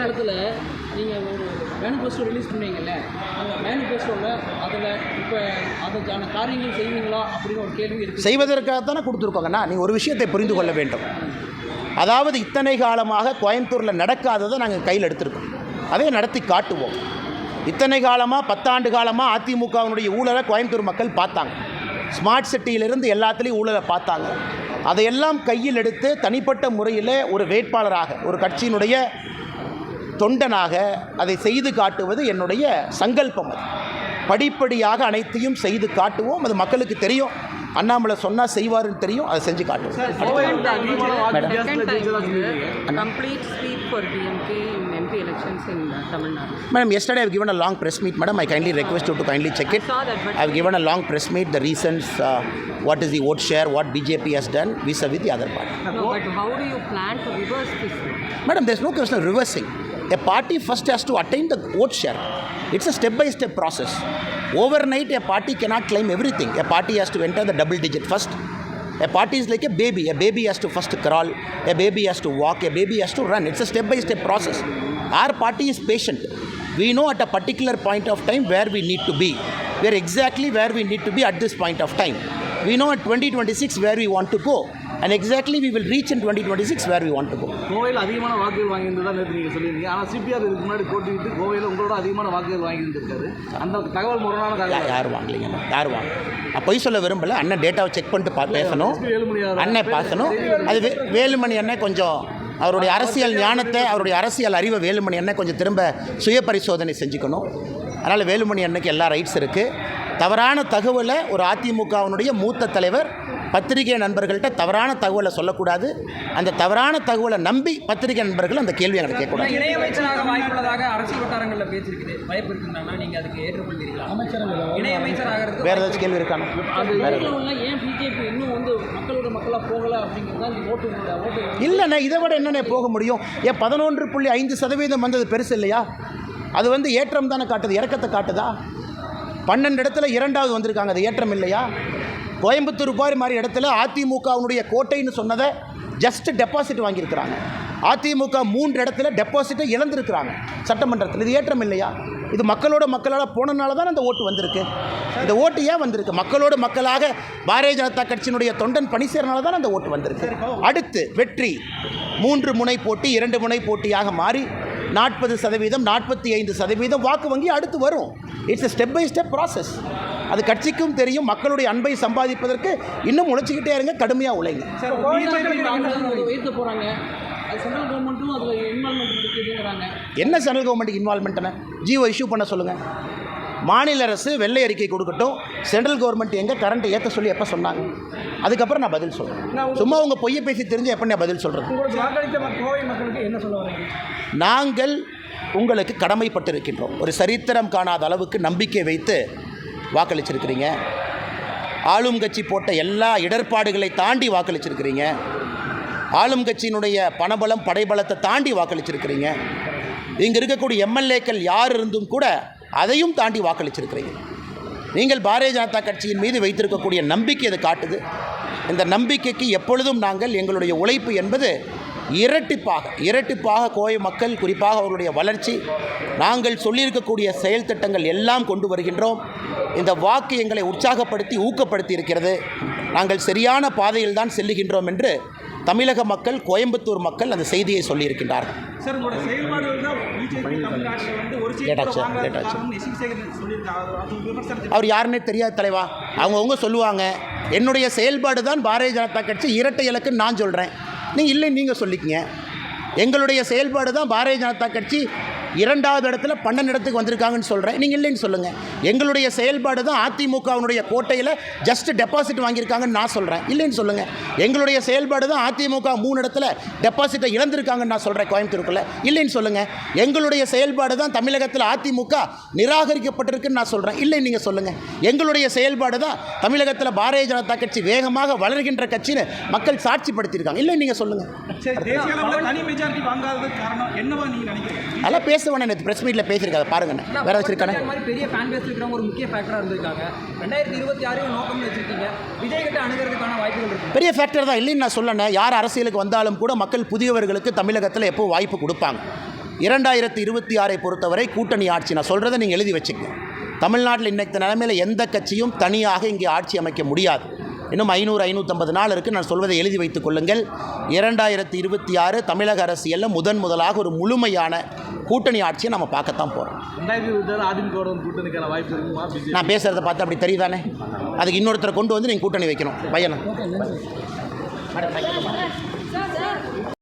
இடத்துல நீங்கள் ஒரு மேனிஃபெஸ்டோ ரிலீஸ் பண்ணீங்கல்ல, அந்த மேனிஃபெஸ்டோவில் அதில் இப்போ அதுக்கான காரியங்கள் செய்வீங்களா அப்படின்னு ஒரு கேள்வி இருக்குது. செய்வதற்காகத்தானே கொடுத்துருக்கோங்கண்ணா. நீங்கள் ஒரு விஷயத்தை புரிந்து கொள்ள வேண்டும். அதாவது இத்தனை காலமாக கோயம்புத்தூரில் நடக்காததை நாங்கள் கையில் எடுத்திருக்கோம், அதை நடத்தி காட்டுவோம். இத்தனை காலமாக 10 ஆண்டு காலமாக அதிமுகவினுடைய ஊழலை கோயம்புத்தூர் மக்கள் பார்த்தாங்க. ஸ்மார்ட் சிட்டியிலிருந்து எல்லாத்துலேயும் ஊழலை பார்த்தாங்க. அதையெல்லாம் கையில் எடுத்து தனிப்பட்ட முறையில் ஒரு வேட்பாளராக, ஒரு கட்சியினுடைய தொண்டனாக அதை செய்து காட்டுவது என்னுடைய சங்கல்பம். அது படிப்படியாக அனைத்தையும் செய்து காட்டுவோம். அது மக்களுக்கு தெரியும். அண்ணாமலை சொன்னால் செய்வாருன்னு தெரியும். அதை செஞ்சு காட்டுவோம். Madam, yesterday I have given a long press meet. Madam, I kindly request you to kindly check it. I have given a long press meet, the reasons, what is the vote share, what BJP has done vis-a-vis the other party. No, but how do you plan to reverse this? Madam, there is no question of reversing. A party first has to attain the vote share. It's a step-by-step process. Overnight, a party cannot claim everything. A party has to enter the double digit first. A party is like a baby. A baby has to first crawl. A baby has to walk. A baby has to run. It's a step-by-step process. Our party is patient. We know at a particular point of time where we need to be. We are exactly where we need to be at this point of time. We know at 2026 where we want to go. And exactly we will reach in 2026 where we want to go. கோவையில் அதிகமான வாக்குகள் வாங்கியிருந்ததா நேற்று நீங்கள் சொல்லியிருந்தீங்க. ஆனால் CPR இதுக்கு முன்னாடி போட்டிட்டு கோவையில் உங்களோட அதிகமான வாக்குகள் வாங்கியிருந்திருக்காரு. அந்த தகவல் முரணான தகவல். யார் வாங்கலைங்க? யார் வாங்க? பொய் சொல்ல விரும்பலை. அண்ணன் டேட்டாவை செக் பண்ணிட்டு பேசணும். அண்ணன் பேசணும். அது வேலுமணி அண்ணன் கொஞ்சம் அவருடைய அரசியல் ஞானத்தை, அவருடைய அரசியல் அறிவை வேலுமணி அண்ணன் கொஞ்சம் திரும்ப சுய பரிசோதனை செஞ்சுக்கணும். அதனால் வேலுமணி அண்ணனுக்கு எல்லா ரைட்ஸ் இருக்குது. தவறான தகவலை ஒரு அதிமுகவினுடைய மூத்த தலைவர் பத்திரிகை நண்பர்கள்ட்ட தவறான தகவலை சொல்லக்கூடாது. அந்த தவறான தகவலை நம்பி பத்திரிகை நண்பர்கள் அந்த கேள்வி எனக்கு கேட்கக்கூடாது. இணையமைச்சராக வாய்ப்புள்ளதாக அரசியல் வட்டாரங்களில் பேசியிருக்குது. வாய்ப்பு இருக்குன்னா நீங்கள் அதுக்கு ஏற்றுக்கொள்வீர்களா? இணையமைச்சராக வேறு ஏதாச்சும் கேள்வி இருக்காங்க? ஏன் பிஜேபி இன்னும் மக்களோட மக்களாக போகலை அப்படிங்கிறது ஓட்டு இல்லைண்ணே, இதை விட என்னென்ன போக முடியும்? ஏன் 11.5% வந்தது பெருசு இல்லையா? அது ஏற்றம் தானே காட்டுது, இறக்கத்தை காட்டுதா? 12 இடத்துல 2வது வந்திருக்காங்க. அது ஏற்றம் இல்லையா? கோயம்புத்தூர் மாதிரி இடத்துல அதிமுகவுடைய கோட்டைன்னு சொன்னதை ஜஸ்ட் டெபாசிட் வாங்கியிருக்கிறாங்க. அதிமுக 3 இடத்துல டெபாசிட்டை இழந்திருக்கிறாங்க சட்டமன்றத்தில். இது ஏற்றம் இல்லையா? இது மக்களால் போனனால தான் அந்த ஓட்டு வந்திருக்கு. இந்த ஓட்டு ஏன் வந்திருக்கு? மக்களோட மக்களாக பாரதிய ஜனதா கட்சியினுடைய தொண்டன் பணி செய்கிறனால தான் அந்த ஓட்டு வந்திருக்கு. அடுத்து வெற்றி 3 முனை போட்டி 2 முனை போட்டியாக மாறி 40%, 45% வாக்கு வங்கி அடுத்து வரும். It's a step by step process. அது கட்சிக்கும் தெரியும். மக்களுடைய அன்பை சம்பாதிப்பதற்கு இன்னும் உழைச்சிக்கிட்டே இருங்க, கடுமையாக உழைங்க. என்ன சென்ட்ரல் கவர்மெண்ட்டுக்கு இன்வால்மெண்ட்னு ஜிஓ இஷ்யூ பண்ண சொல்லுங்கள். மாநில அரசு வெள்ளை அறிக்கை கொடுக்கட்டும். சென்ட்ரல் கவர்மெண்ட் எங்கே கரண்ட்டை ஏற்ற சொல்லி எப்போ சொன்னாங்க? அதுக்கப்புறம் நான் பதில் சொல்கிறேன். சும்மா உங்கள் பொய்யை பேசி தெரிஞ்சு எப்போ நான் பதில் சொல்கிறது? நாங்கள் உங்களுக்கு கடமைப்பட்டிருக்கின்றோம். ஒரு சரித்திரம் காணாத அளவுக்கு நம்பிக்கை வைத்து வாக்களிச்சிருக்கிறீங்க. ஆளும் கட்சி போட்ட எல்லா இடர்பாடுகளை தாண்டி வாக்களிச்சிருக்கிறீங்க. ஆளும் கட்சியினுடைய பணபலம் படைபலத்தை தாண்டி வாக்களிச்சிருக்கிறீங்க. இங்கே இருக்கக்கூடிய எம்எல்ஏக்கள் யார் இருந்தும் கூட அதையும் தாண்டி வாக்களிச்சிருக்கிறீங்க. நீங்கள் பாரதிய ஜனதா கட்சியின் மீது வைத்திருக்கக்கூடிய நம்பிக்கை அதை காட்டுது. இந்த நம்பிக்கைக்கு எப்பொழுதும் நாங்கள் எங்களுடைய உழைப்பு என்பது இரட்டிப்பாக கோவை மக்கள், குறிப்பாக அவர்களுடைய வளர்ச்சி, நாங்கள் சொல்லியிருக்கக்கூடிய செயல் திட்டங்கள் எல்லாம் கொண்டு வருகின்றோம். இந்த வாக்கு எங்களை உற்சாகப்படுத்தி ஊக்கப்படுத்தி இருக்கிறது. நாங்கள் சரியான பாதையில் தான் செல்லுகின்றோம் என்று தமிழக மக்கள், கோயம்புத்தூர் மக்கள் அந்த செய்தியை சொல்லியிருக்கின்றார்கள். அவர் யாருன்னே தெரியாது தலைவா. அவங்கவுங்க சொல்லுவாங்க. என்னுடைய செயல்பாடு தான் பாரதிய ஜனதா கட்சி இரட்டை இலக்குன்னு நான் சொல்கிறேன். நீங்கள் இல்லை, நீங்கள் சொல்லிக்கங்க. எங்களுடைய செயல்பாடு தான் பாரதிய ஜனதா கட்சி 2வது இடத்துல 12 இடத்துக்கு வந்திருக்காங்கன்னு சொல்கிறேன். நீங்கள் இல்லைன்னு சொல்லுங்கள். எங்களுடைய செயல்பாடு தான் அதிமுகவினுடைய கோட்டையில் ஜஸ்ட் டெபாசிட் வாங்கியிருக்காங்கன்னு நான் சொல்கிறேன். இல்லைன்னு சொல்லுங்கள். எங்களுடைய செயல்பாடு தான் அதிமுக 3 இடத்துல டெபாசிட்டை இழந்திருக்காங்கன்னு நான் சொல்கிறேன் கோயம்புத்தூருக்குள்ளே. இல்லைன்னு சொல்லுங்கள். எங்களுடைய செயல்பாடு தான் தமிழகத்தில் அதிமுக நிராகரிக்கப்பட்டிருக்குன்னு நான் சொல்கிறேன். இல்லைன்னு நீங்கள் சொல்லுங்கள். எங்களுடைய செயல்பாடு தான் தமிழகத்தில் பாரதிய ஜனதா கட்சி வேகமாக வளர்கின்ற கட்சின்னு மக்கள் சாட்சிப்படுத்தியிருக்காங்க. இல்லைன்னு நீங்கள் சொல்லுங்கள். அதெல்லாம் பேசுவேன். நேற்று பிரஸ் மீட்டில் பேசியிருக்காங்க பாருங்க. வேறு வச்சிருக்கானே பெரிய ஃபேன் பேஸ் இருக்கிறவங்க ஒரு முக்கிய ஃபேக்டராக இருந்திருக்காங்க. 2026 நோக்கம் வச்சிருக்கீங்க. விஜய் கிட்ட அணுகிறதுக்கான வாய்ப்புகள் இருக்கு. பெரிய ஃபேக்டர் தான் இல்லைன்னு நான் சொல்லணும். யார் அரசியலுக்கு வந்தாலும் கூட மக்கள் புதியவர்களுக்கு தமிழகத்தில் எப்போ வாய்ப்பு கொடுப்பாங்க. 2026 பொறுத்தவரை கூட்டணி ஆட்சி, நான் சொல்கிறத நீங்கள் எழுதி வச்சுக்கங்க. தமிழ்நாட்டில் இன்றைக்கு நிலைமையில் எந்த கட்சியும் தனியாக இங்கே ஆட்சி அமைக்க முடியாது. இன்னும் 500-550 நாள் இருக்குது. நான் சொல்வதை எழுதி வைத்துக் கொள்ளுங்கள். 2026 தமிழக அரசியலில் முதலாக ஒரு முழுமையான கூட்டணி ஆட்சியை நம்ம பார்க்கத்தான் போகிறோம். 2026 அதிமுக கூட்டணிக்கான வாய்ப்பு இருக்குமா? நான் பேசுகிறத பார்த்து அப்படி தெரியுதானே? அதுக்கு இன்னொருத்தரை கொண்டு வந்து நீங்கள் கூட்டணி வைக்கணும் பையனை.